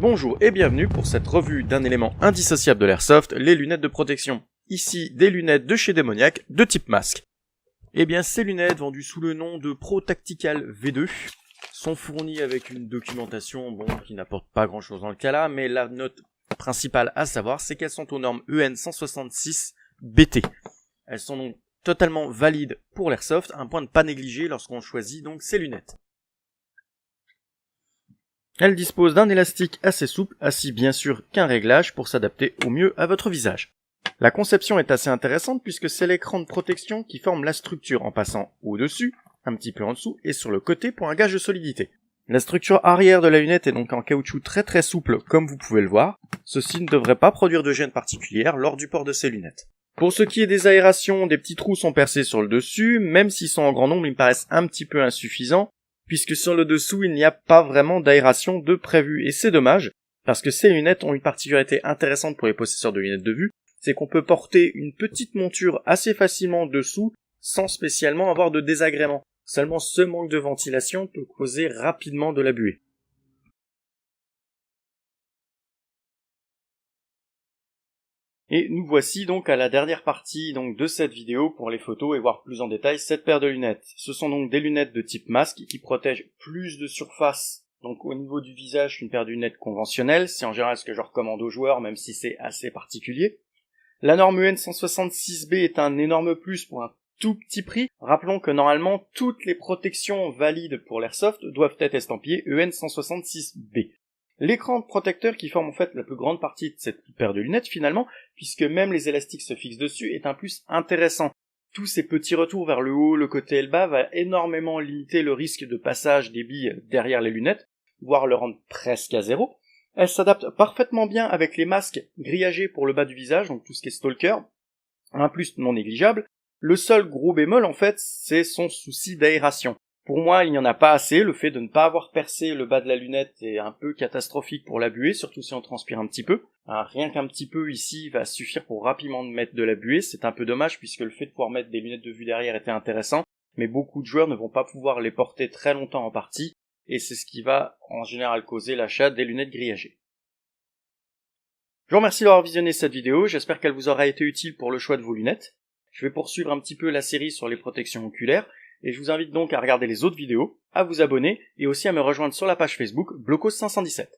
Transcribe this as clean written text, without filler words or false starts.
Bonjour et bienvenue pour cette revue d'un élément indissociable de l'airsoft, les lunettes de protection. Ici, des lunettes de chez Demoniac de type masque. Eh bien, ces lunettes, vendues sous le nom de Pro Tactical V2, sont fournies avec une documentation qui n'apporte pas grand chose dans le cas là, mais la note principale à savoir, c'est qu'elles sont aux normes EN 166 BT. Elles sont donc totalement valides pour l'airsoft, un point de pas négliger lorsqu'on choisit donc ces lunettes. Elle dispose d'un élastique assez souple, ainsi bien sûr qu'un réglage pour s'adapter au mieux à votre visage. La conception est assez intéressante puisque c'est l'écran de protection qui forme la structure en passant au-dessus, un petit peu en dessous et sur le côté pour un gage de solidité. La structure arrière de la lunette est donc en caoutchouc très souple comme vous pouvez le voir. Ceci ne devrait pas produire de gêne particulière lors du port de ces lunettes. Pour ce qui est des aérations, des petits trous sont percés sur le dessus, même s'ils sont en grand nombre, ils me paraissent un petit peu insuffisants, puisque sur le dessous, il n'y a pas vraiment d'aération de prévu. Et c'est dommage, parce que ces lunettes ont une particularité intéressante pour les possesseurs de lunettes de vue, c'est qu'on peut porter une petite monture assez facilement dessous, sans spécialement avoir de désagrément. Seulement ce manque de ventilation peut causer rapidement de la buée. Et nous voici donc à la dernière partie de cette vidéo pour les photos et voir plus en détail cette paire de lunettes. Ce sont donc des lunettes de type masque qui protègent plus de surface donc au niveau du visage qu'une paire de lunettes conventionnelle. C'est en général ce que je recommande aux joueurs même si c'est assez particulier. La norme EN 166B est un énorme plus pour un tout petit prix. Rappelons que normalement toutes les protections valides pour l'airsoft doivent être estampillées EN 166B. L'écran de protecteur qui forme en fait la plus grande partie de cette paire de lunettes finalement, puisque même les élastiques se fixent dessus, est un plus intéressant. Tous ces petits retours vers le haut, le côté et le bas va énormément limiter le risque de passage des billes derrière les lunettes, voire le rendre presque à zéro. Elle s'adapte parfaitement bien avec les masques grillagés pour le bas du visage, donc tout ce qui est stalker, un plus non négligeable. Le seul gros bémol en fait, c'est son souci d'aération. Pour moi, il n'y en a pas assez, le fait de ne pas avoir percé le bas de la lunette est un peu catastrophique pour la buée, surtout si on transpire un petit peu. Rien qu'un petit peu ici va suffire pour rapidement mettre de la buée, c'est un peu dommage puisque le fait de pouvoir mettre des lunettes de vue derrière était intéressant, mais beaucoup de joueurs ne vont pas pouvoir les porter très longtemps en partie, et c'est ce qui va en général causer l'achat des lunettes grillagées. Je vous remercie d'avoir visionné cette vidéo, j'espère qu'elle vous aura été utile pour le choix de vos lunettes. Je vais poursuivre un petit peu la série sur les protections oculaires, et je vous invite donc à regarder les autres vidéos, à vous abonner, et aussi à me rejoindre sur la page Facebook Blocos517.